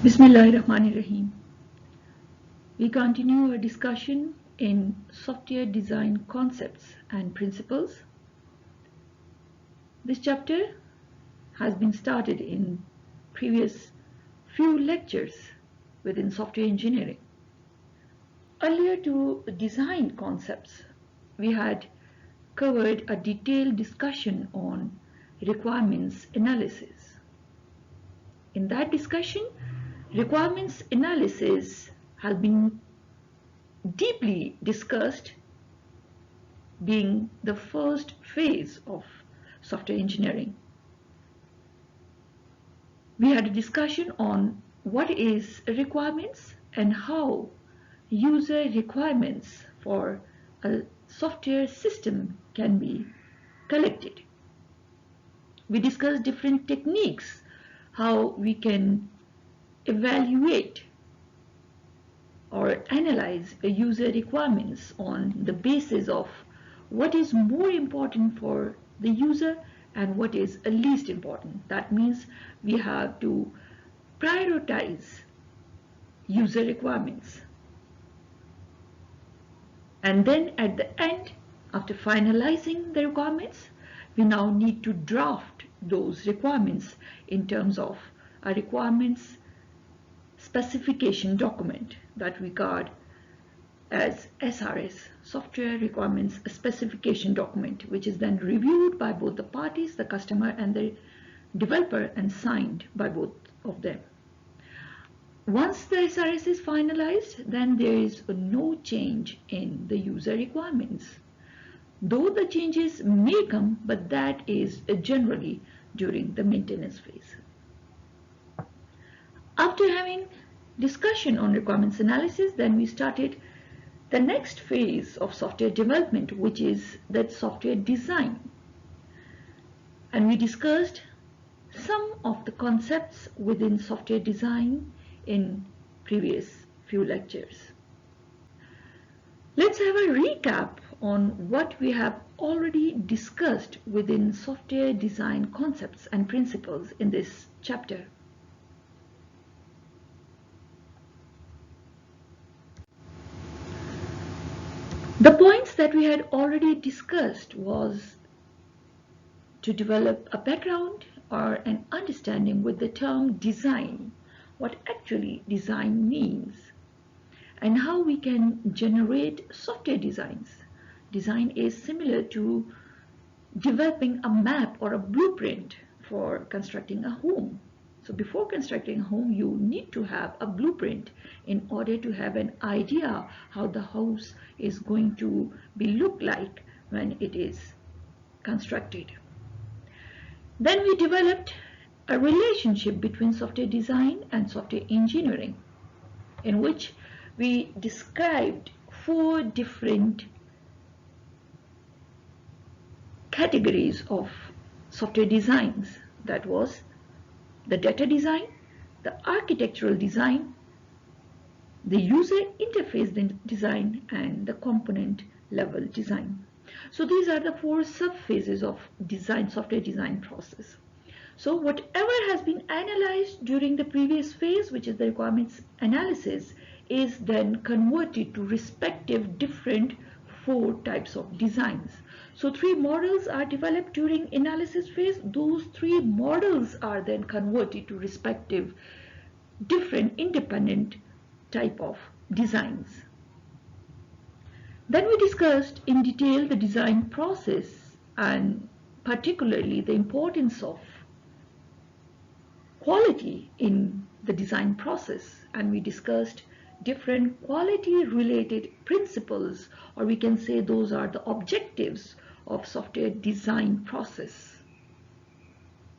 Bismillahirrahmanirrahim. We continue our discussion in software design concepts and principles. This chapter has been started in previous few lectures within software engineering. Earlier to design concepts, we had covered a detailed discussion on requirements analysis. In that discussion, requirements analysis has been deeply discussed, being the first phase of software engineering. We had a discussion on what is requirements and how user requirements for a software system can be collected. We discussed different techniques, how we can evaluate or analyze a user requirements on the basis of what is more important for the user and what is least important. That means we have to prioritize user requirements. And then at the end, after finalizing the requirements, we now need to draft those requirements in terms of a requirements specification document that we call as SRS, Software Requirements Specification Document, which is then reviewed by both the parties, the customer and the developer, and signed by both of them. Once the SRS is finalized, then there is no change in the user requirements. Though the changes may come, but that is generally during the maintenance phase. After having discussion on requirements analysis, then we started the next phase of software development, which is that software design. And we discussed some of the concepts within software design in previous few lectures. Let's have a recap on what we have already discussed within software design concepts and principles in this chapter. The points that we had already discussed was to develop a background or an understanding with the term design, what actually design means, and how we can generate software designs. Design is similar to developing a map or a blueprint for constructing a home. So before constructing a home, you need to have a blueprint in order to have an idea how the house is going to be look like when it is constructed. Then we developed a relationship between software design and software engineering, in which we described 4 different categories of software designs. That was the data design, the architectural design, the user interface design, and the component level design. So these are the 4 sub-phases of design, software design process. So whatever has been analyzed during the previous phase, which is the requirements analysis, is then converted to respective different 4 types of designs. So 3 models are developed during analysis phase. Those 3 models are then converted to respective different independent type of designs. Then we discussed in detail the design process and particularly the importance of quality in the design process, and we discussed different quality related principles, or we can say those are the objectives of software design process.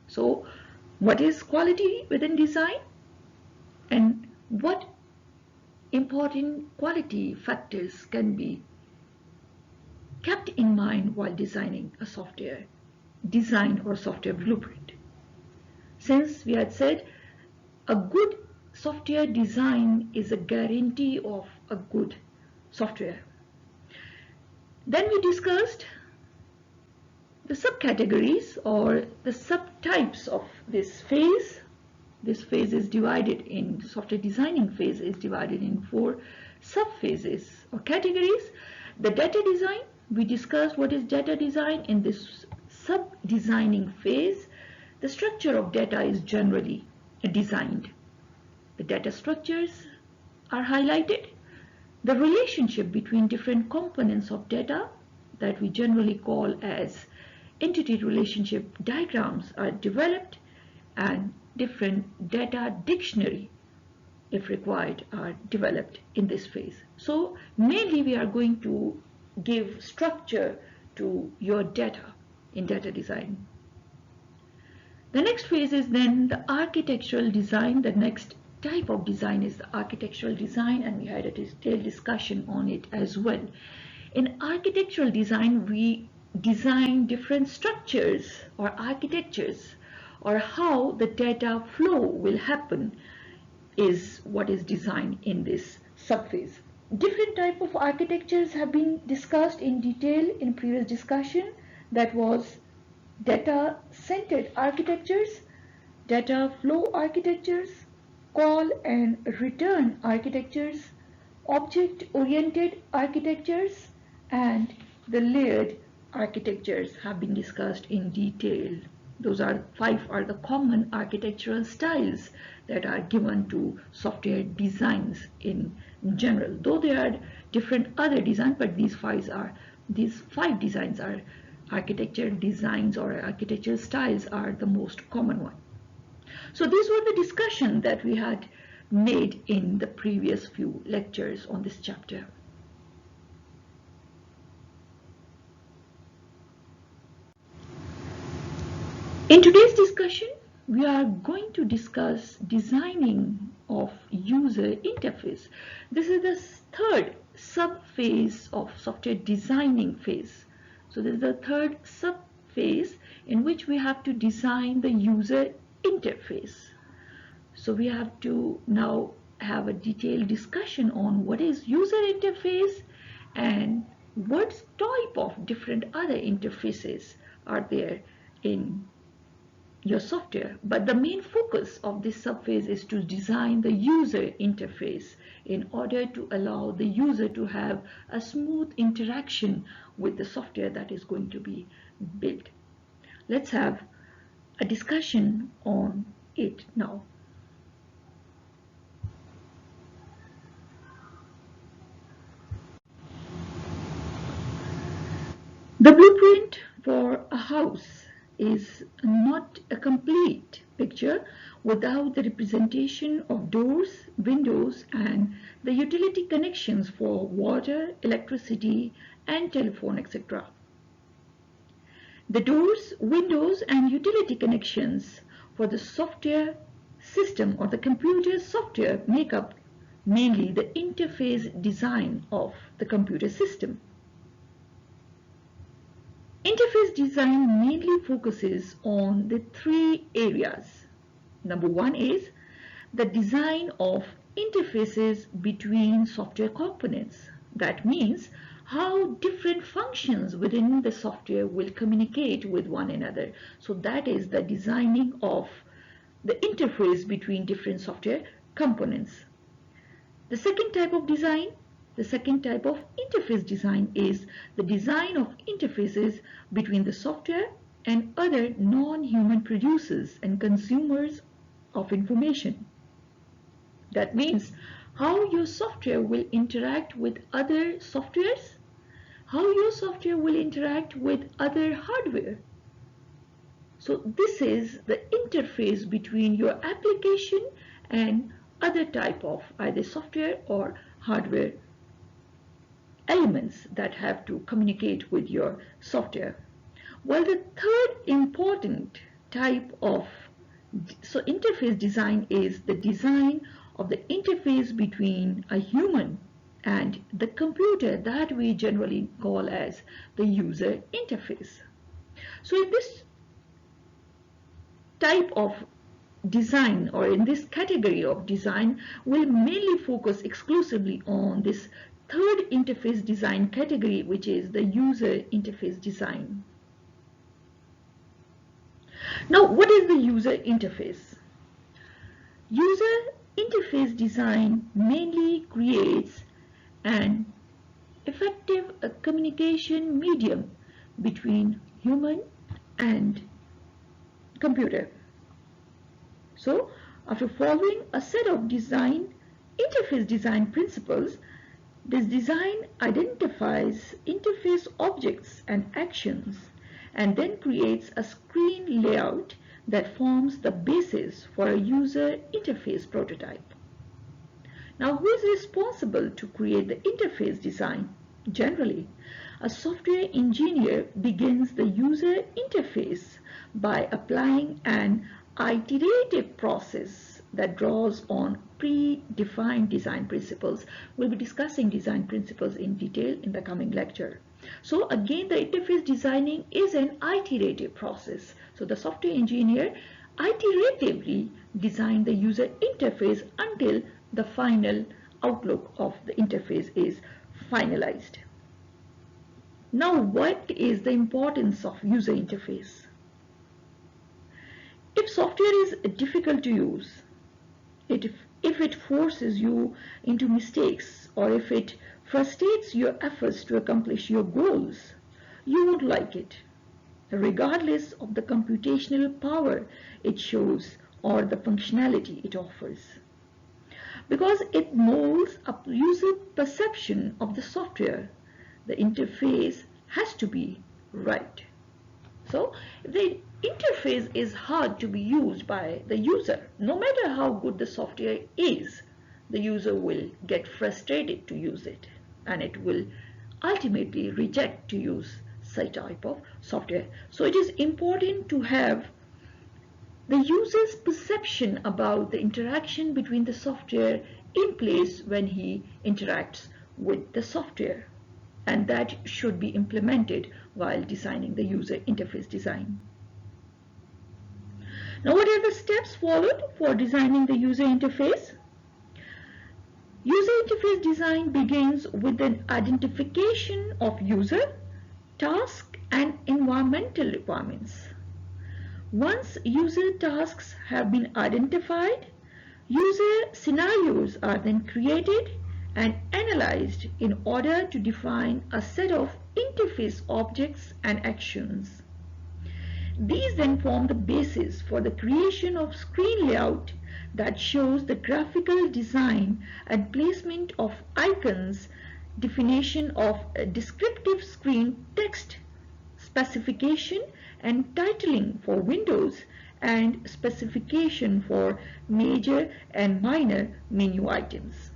So what is quality within design, and what important quality factors can be kept in mind while designing a software design or software blueprint? Since we had said a good software design is a guarantee of a good software. Then we discussed the subcategories or the subtypes of this phase, This phase is divided in, software designing phase is divided in 4 sub-phases or categories. The data design, we discussed what is data design. In this sub-designing phase, the structure of data is generally designed. The data structures are highlighted. The relationship between different components of data that we generally call as entity relationship diagrams are developed, and different data dictionary, if required, are developed in this phase. So mainly we are going to give structure to your data in data design. The next phase is then the architectural design. The next type of design is the architectural design, and we had a detailed discussion on it as well. In architectural design, we design different structures or architectures, or how the data flow will happen is what is designed in this subphase. Different type of architectures have been discussed in detail in previous discussion. That was data-centered architectures, data flow architectures, call and return architectures, object-oriented architectures, and the layered architectures have been discussed in detail. Those are 5 are the common architectural styles that are given to software designs in general. Though there are different other designs, but these 5 designs are architecture designs or architectural styles are the most common one. So these were the discussion that we had made in the previous few lectures on this chapter. In today's discussion, we are going to discuss designing of user interface. This is the third sub-phase of software designing phase. So this is the third sub-phase in which we have to design the user interface. So we have to now have a detailed discussion on what is user interface and what type of different other interfaces are there in your software. But the main focus of this subphase is to design the user interface in order to allow the user to have a smooth interaction with the software that is going to be built. Let's have a discussion on it now. The blueprint for a house is not a complete picture without the representation of doors, windows, and the utility connections for water, electricity, and telephone, etc. The doors, windows, and utility connections for the software system or the computer software make up mainly the interface design of the computer system. Interface design mainly focuses on the 3 areas. Number 1 is the design of interfaces between software components. That means how different functions within the software will communicate with one another. So that is the designing of the interface between different software components. The second type of interface design is the design of interfaces between the software and other non-human producers and consumers of information. That means how your software will interact with other softwares, how your software will interact with other hardware. So this is the interface between your application and other type of either software or hardware elements that have to communicate with your software. Well, the third important type of interface design is the design of the interface between a human and the computer that we generally call as the user interface. So in this type of design, or in this category of design, will mainly focus exclusively on this third interface design category, which is the user interface design. Now, what is the user interface? User interface design mainly creates an effective communication medium between human and computer. So, after following a set of interface design principles, this design identifies interface objects and actions and then creates a screen layout that forms the basis for a user interface prototype. Now, who is responsible to create the interface design? Generally, a software engineer begins the user interface by applying an iterative process that draws on predefined design principles. We'll be discussing design principles in detail in the coming lecture. So again, the interface designing is an iterative process. So the software engineer iteratively designs the user interface until the final outlook of the interface is finalized. Now, what is the importance of user interface? If software is difficult to use, if it forces you into mistakes, or if it frustrates your efforts to accomplish your goals, you won't like it, regardless of the computational power it shows or the functionality it offers. Because it molds a user perception of the software, the interface has to be right. So, if the interface is hard to be used by the user, no matter how good the software is, the user will get frustrated to use it, and it will ultimately reject to use such type of software. So it is important to have the user's perception about the interaction between the software in place when he interacts with the software, and that should be implemented while designing the user interface design. Now, what are the steps followed for designing the user interface? User interface design begins with an identification of user, task, and environmental requirements. Once user tasks have been identified, user scenarios are then created and analyzed in order to define a set of interface objects and actions. These then form the basis for the creation of screen layout that shows the graphical design and placement of icons, definition of descriptive screen text, specification and titling for windows, and specification for major and minor menu items.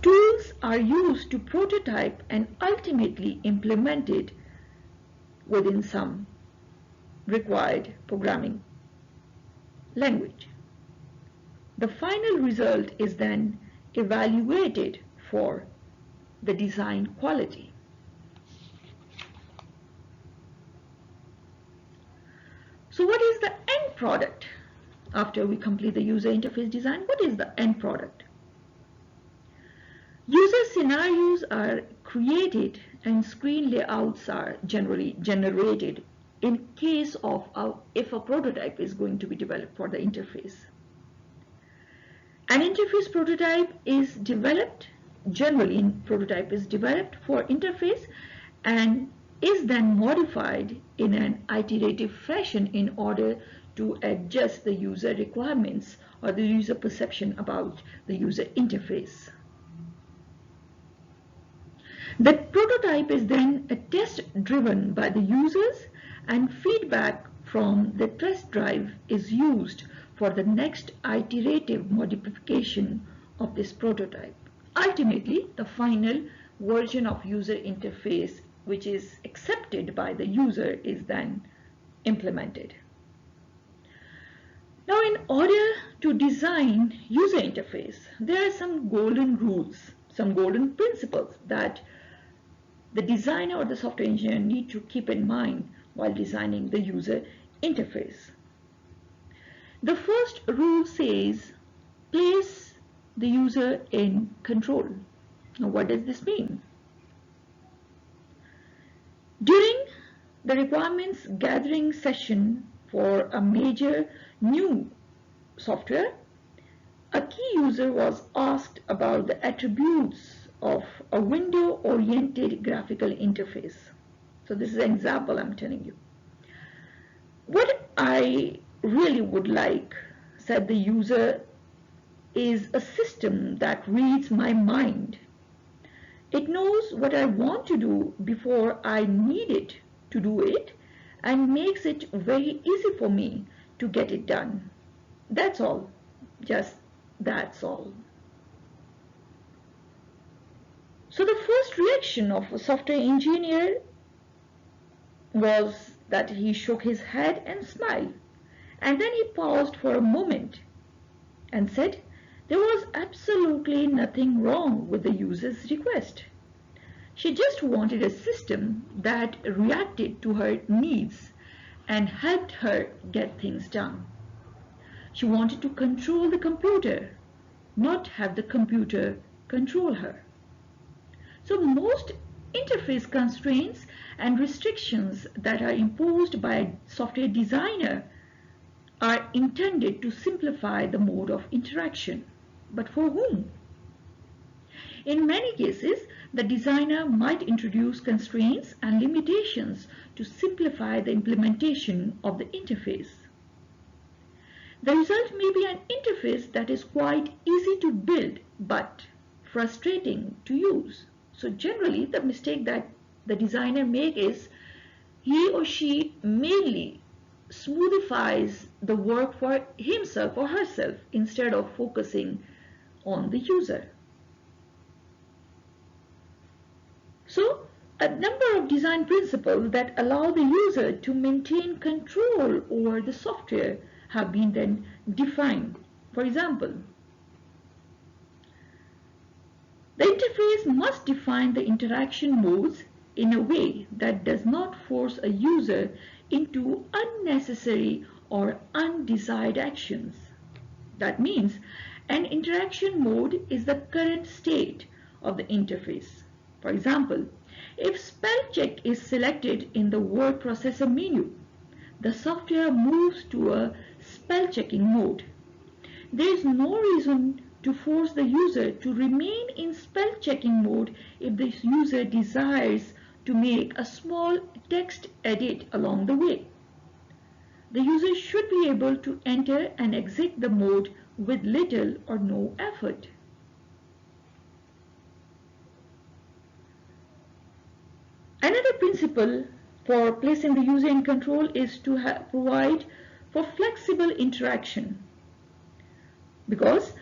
Tools are used to prototype and ultimately implemented within some required programming language. The final result is then evaluated for the design quality. So what is the end product after we complete the user interface design? What is the end product? User scenarios are created and screen layouts are generally generated in case of if a prototype is going to be developed for the interface. An interface prototype is developed, generally prototype is developed for interface and is then modified in an iterative fashion in order to adjust the user requirements or the user perception about the user interface. The prototype is then a test driven by the users, and feedback from the test drive is used for the next iterative modification of this prototype. Ultimately, the final version of user interface which is accepted by the user is then implemented. Now, in order to design user interface, there are some golden rules, some golden principles that the designer or the software engineer need to keep in mind while designing the user interface. The first rule says, place the user in control. Now, what does this mean? During the requirements gathering session for a major new software, a key user was asked about the attributes of a window-oriented graphical interface. So this is an example I'm telling you. What I really would like, said the user, is a system that reads my mind. It knows what I want to do before I need it to do it and makes it very easy for me to get it done. That's all. Just that's all. So the first reaction of a software engineer was that he shook his head and smiled. And then he paused for a moment and said there was absolutely nothing wrong with the user's request. She just wanted a system that reacted to her needs and helped her get things done. She wanted to control the computer, not have the computer control her. So most interface constraints and restrictions that are imposed by a software designer are intended to simplify the mode of interaction. But for whom? In many cases, the designer might introduce constraints and limitations to simplify the implementation of the interface. The result may be an interface that is quite easy to build but frustrating to use. So generally, the mistake that the designer makes is he or she mainly smoothifies the work for himself or herself instead of focusing on the user. So, a number of design principles that allow the user to maintain control over the software have been then defined. For example, the interface must define the interaction modes in a way that does not force a user into unnecessary or undesired actions. That means an interaction mode is the current state of the interface. For example, if spell check is selected in the word processor menu, the software moves to a spell checking mode. There is no reason to force the user to remain in spell checking mode if the user desires to make a small text edit along the way. The user should be able to enter and exit the mode with little or no effort. Another principle for placing the user in control is to provide for flexible interaction, because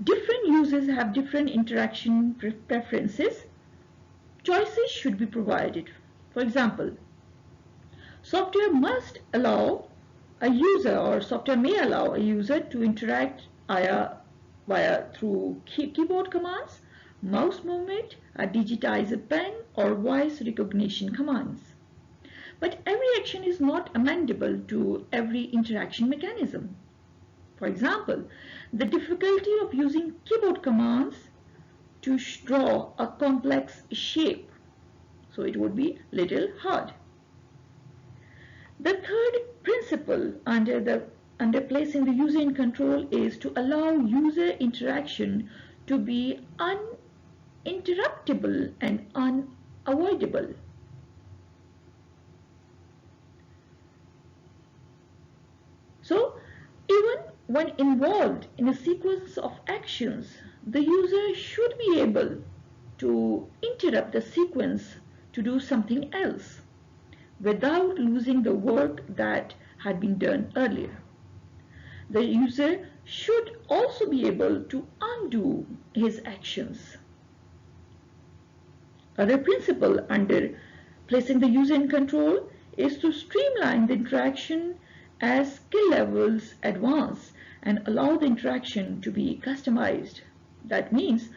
different users have different interaction preferences. Choices should be provided. For example, software must allow a user, or software may allow a user to interact through keyboard commands, mouse movement, a digitizer pen, or voice recognition commands. But every action is not amendable to every interaction mechanism. For example, the difficulty of using keyboard commands to draw a complex shape, so it would be little hard. The third principle under placing the user in control is to allow user interaction to be uninterruptible and unavoidable. So, even when involved in a sequence of actions, the user should be able to interrupt the sequence to do something else without losing the work that had been done earlier. The user should also be able to undo his actions. Other principle under placing the user in control is to streamline the interaction as skill levels advance and allow the interaction to be customized. That means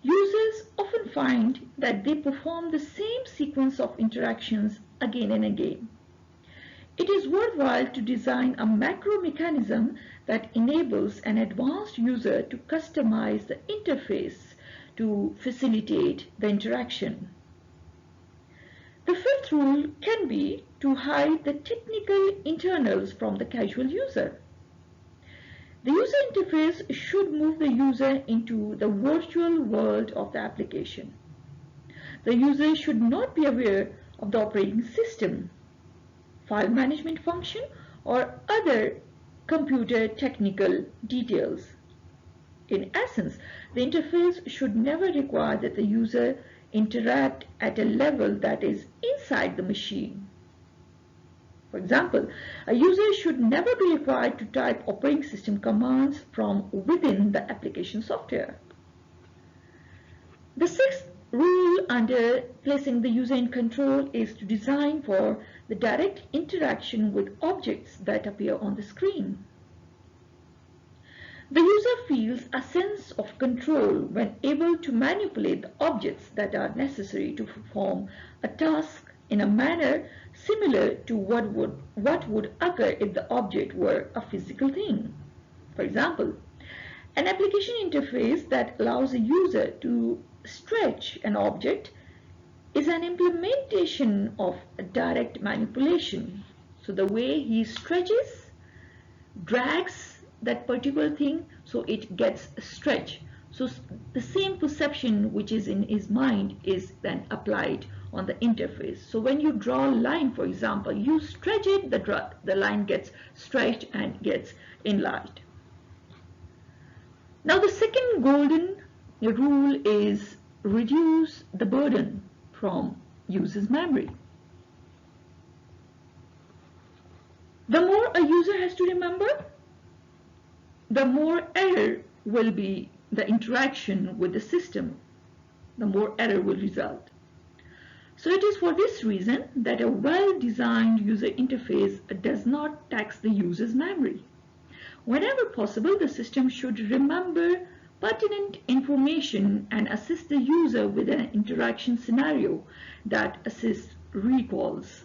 users often find that they perform the same sequence of interactions again and again. It is worthwhile to design a macro mechanism that enables an advanced user to customize the interface to facilitate the interaction. The fifth rule can be to hide the technical internals from the casual user. The user interface should move the user into the virtual world of the application. The user should not be aware of the operating system, file management function, or other computer technical details. In essence, the interface should never require that the user interact at a level that is inside the machine. For example, a user should never be required to type operating system commands from within the application software. The sixth rule under placing the user in control is to design for the direct interaction with objects that appear on the screen. The user feels a sense of control when able to manipulate the objects that are necessary to perform a task in a manner similar to what would occur if the object were a physical thing. For example, an application interface that allows a user to stretch an object is an implementation of a direct manipulation. So the way he stretches, drags that particular thing so it gets stretched. So the same perception which is in his mind is then applied on the interface. So when you draw a line, for example, you stretch it, the line gets stretched and gets enlarged. Now the second golden rule is reduce the burden from user's memory. The more a user has to remember, the more error will be the interaction with the system, the more error will result. So it is for this reason that a well-designed user interface does not tax the user's memory. Whenever possible, the system should remember pertinent information and assist the user with an interaction scenario that assists recalls.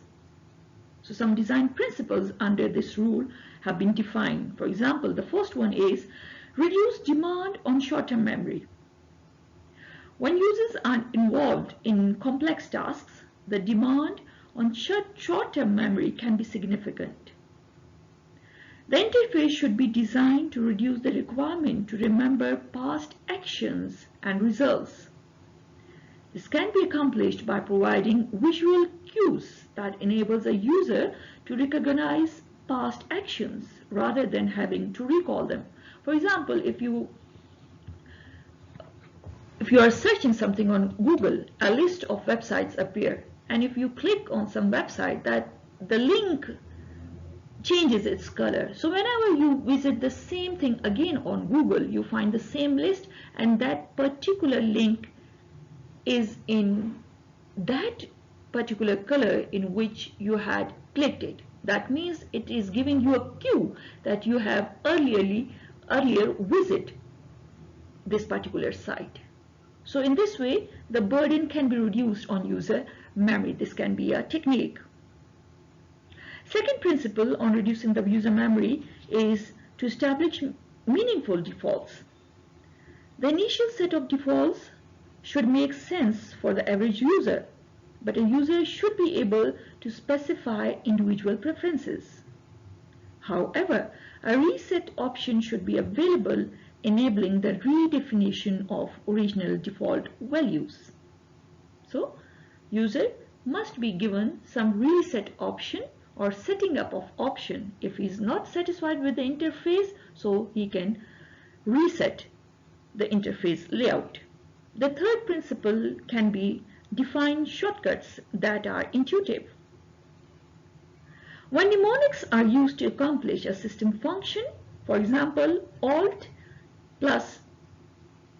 So some design principles under this rule have been defined. For example, the first one is reduce demand on short-term memory. When users are involved in complex tasks, the demand on short-term memory can be significant. The interface should be designed to reduce the requirement to remember past actions and results. This can be accomplished by providing visual cues that enables a user to recognize past actions rather than having to recall them. For example, if you are searching something on Google, a list of websites appear, and if you click on some website, that the link changes its color. So whenever you visit the same thing again on Google, you find the same list, and that particular link is in that particular color in which you had clicked it. That means it is giving you a cue that you have earlier visit this particular site. So in this way, the burden can be reduced on user memory. This can be a technique. Second principle on reducing the user memory is to establish meaningful defaults. The initial set of defaults should make sense for the average user, but a user should be able to specify individual preferences. However, a reset option should be available, enabling the redefinition of original default values. So, user must be given some reset option or setting up of option. If he is not satisfied with the interface, so he can reset the interface layout. The third principle can be define shortcuts that are intuitive. When mnemonics are used to accomplish a system function, for example, Alt plus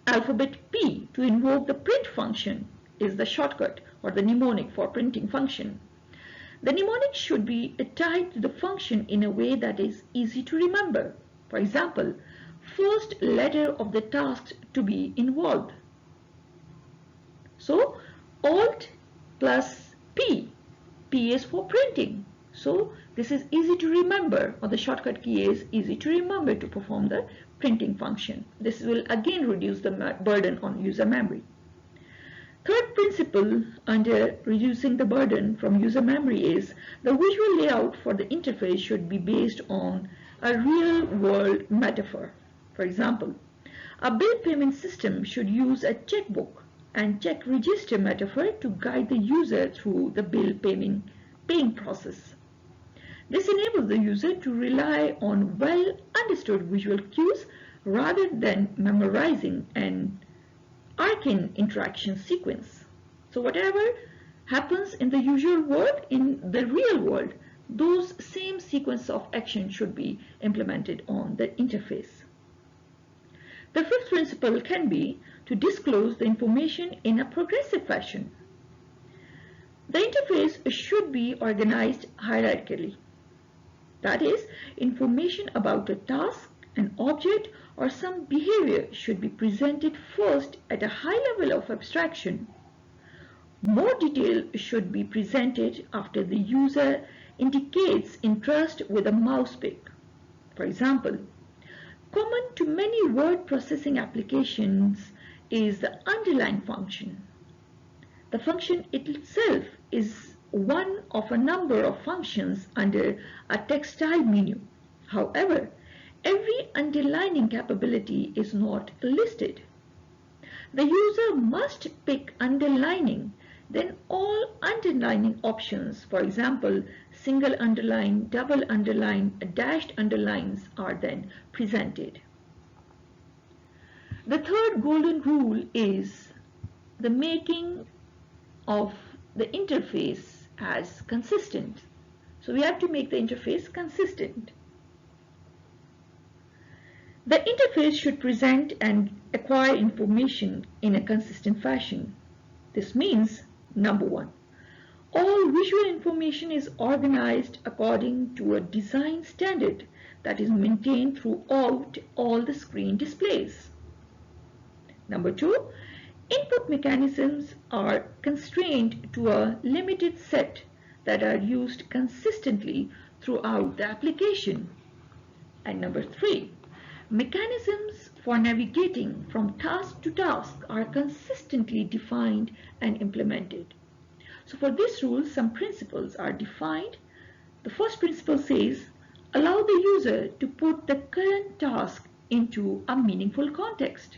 alphabet P to invoke the print function is the shortcut or the mnemonic for printing function. The mnemonic should be tied to the function in a way that is easy to remember. For example, first letter of the task to be involved. So, Alt plus P. P is for printing. So, this is easy to remember, or the shortcut key is easy to remember to perform the printing function. This will again reduce the burden on user memory. Third principle under reducing the burden from user memory is the visual layout for the interface should be based on a real-world metaphor. For example, a bill payment system should use a checkbook and check register metaphor to guide the user through the bill paying process. This enables the user to rely on well-understood visual cues rather than memorizing an arcane interaction sequence. So whatever happens in the usual world, in the real world, those same sequence of action should be implemented on the interface. The fifth principle can be to disclose the information in a progressive fashion. The interface should be organized hierarchically. That is, information about a task, an object, or some behavior should be presented first at a high level of abstraction. More detail should be presented after the user indicates interest with a mouse pick. For example, common to many word processing applications is the underline function. The function itself is one of a number of functions under a textile menu. However, every underlining capability is not listed. The user must pick underlining, then all underlining options, for example, single underline, double underline, dashed underlines, are then presented. The third golden rule is the making of the interface as consistent. So we have to make the interface consistent. The interface should present and acquire information in a consistent fashion. This means, number one, all visual information is organized according to a design standard that is maintained throughout all the screen displays. Number two, input mechanisms are constrained to a limited set that are used consistently throughout the application. And number three, mechanisms for navigating from task to task are consistently defined and implemented. So for this rule, some principles are defined. The first principle says, allow the user to put the current task into a meaningful context.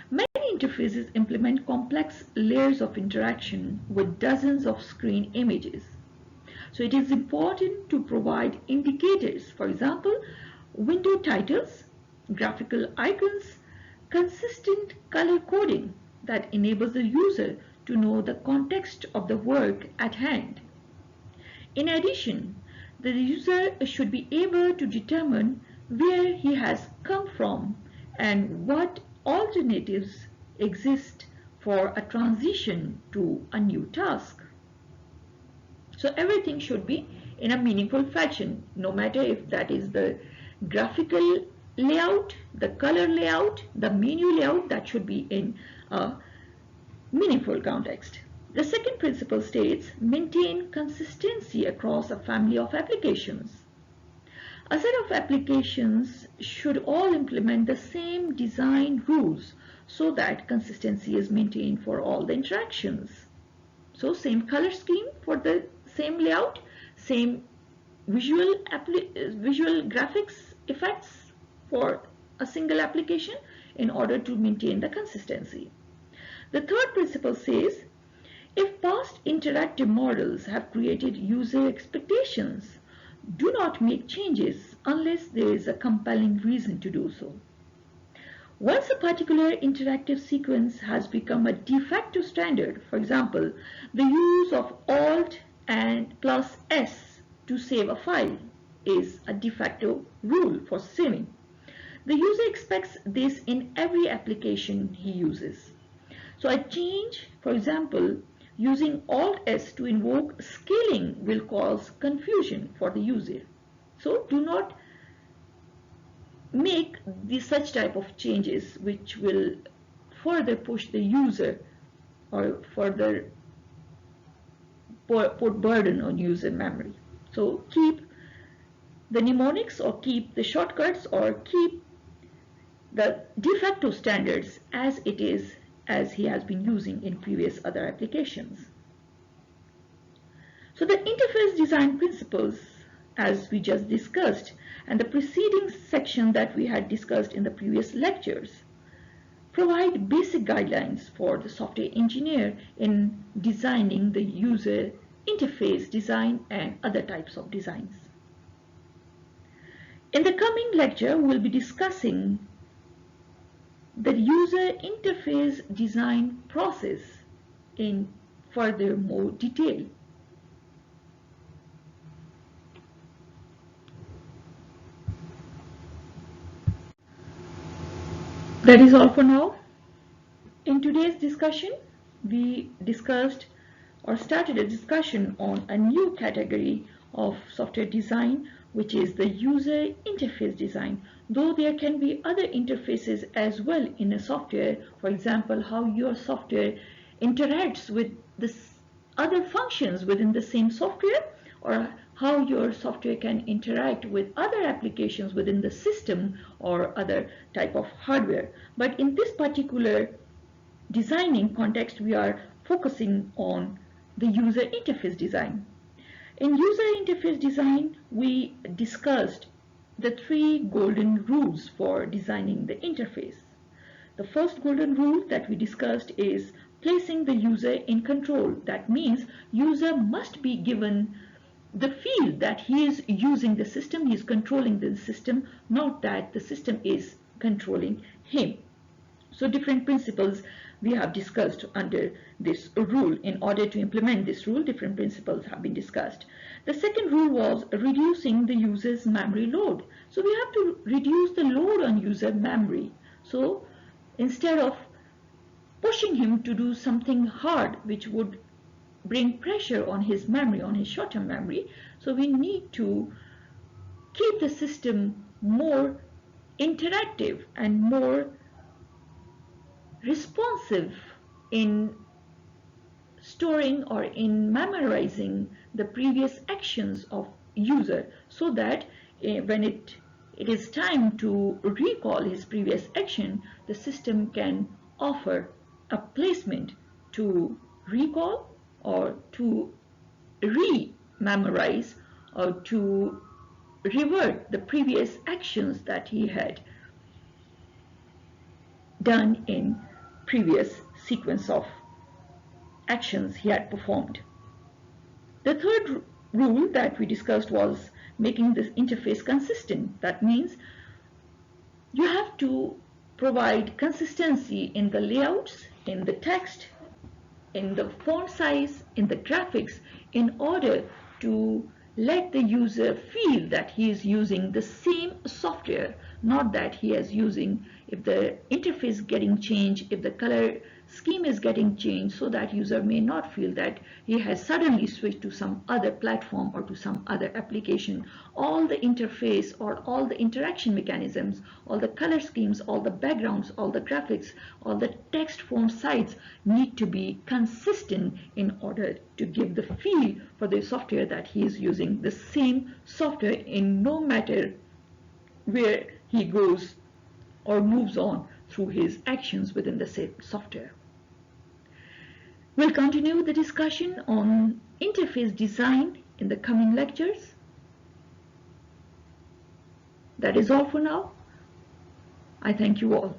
Many interfaces implement complex layers of interaction with dozens of screen images. So it is important to provide indicators, for example, window titles, graphical icons, consistent color coding that enables the user to know the context of the work at hand. In addition, the user should be able to determine where he has come from and what alternatives exist for a transition to a new task. So everything should be in a meaningful fashion, no matter if that is the graphical layout, the color layout, the menu layout, that should be in a meaningful context. The second principle states, maintain consistency across a family of applications. A set of applications should all implement the same design rules so that consistency is maintained for all the interactions. So same color scheme for the same layout, same visual graphics effects for a single application in order to maintain the consistency. The third principle says, if past interactive models have created user expectations, do not make changes unless there is a compelling reason to do so. Once a particular interactive sequence has become a de facto standard, for example, the use of Alt and plus S to save a file is a de facto rule for saving. The user expects this in every application he uses. So a change, for example, using Alt S to invoke scaling will cause confusion for the user. So do not make such type of changes which will further push the user or further put burden on user memory. So keep the mnemonics or keep the shortcuts or keep the de facto standards as it is, as he has been using in previous other applications. So the interface design principles as we just discussed, and the preceding section that we had discussed in the previous lectures provide basic guidelines for the software engineer in designing the user interface design and other types of designs. In the coming lecture, we'll be discussing the user interface design process in further more detail. That is all for now. In today's discussion, we discussed or started a discussion on a new category of software design, which is the user interface design. Though there can be other interfaces as well in a software, for example, how your software interacts with the other functions within the same software, or how your software can interact with other applications within the system or other type of hardware. But in this particular designing context, we are focusing on the user interface design. In user interface design, we discussed the 3 golden rules for designing the interface. The first golden rule that we discussed is placing the user in control. That means user must be given the feel that he is using the system, he is controlling the system, not that the system is controlling him. So different principles we have discussed under this rule. In order to implement this rule, different principles have been discussed. The second rule was reducing the user's memory load. So we have to reduce the load on user memory. So instead of pushing him to do something hard which would bring pressure on his memory, on his short-term memory, so we need to keep the system more interactive and more responsive in storing or in memorizing the previous actions of user, so that when it is time to recall his previous action, the system can offer a placement to recall or to re-memorize or to revert the previous actions that he had done in previous sequence of actions he had performed. The third rule that we discussed was making this interface consistent. That means you have to provide consistency in the layouts, in the text, in the font size, in the graphics, in order to let the user feel that he is using the same software, not that he is using, if the interface getting changed, if the color scheme is getting changed, so that user may not feel that he has suddenly switched to some other platform or to some other application. All the interface or all the interaction mechanisms, all the color schemes, all the backgrounds, all the graphics, all the text font size need to be consistent in order to give the feel for the software that he is using the same software in no matter where he goes or moves on through his actions within the same software. We'll continue the discussion on interface design in the coming lectures. That is all for now. I thank you all.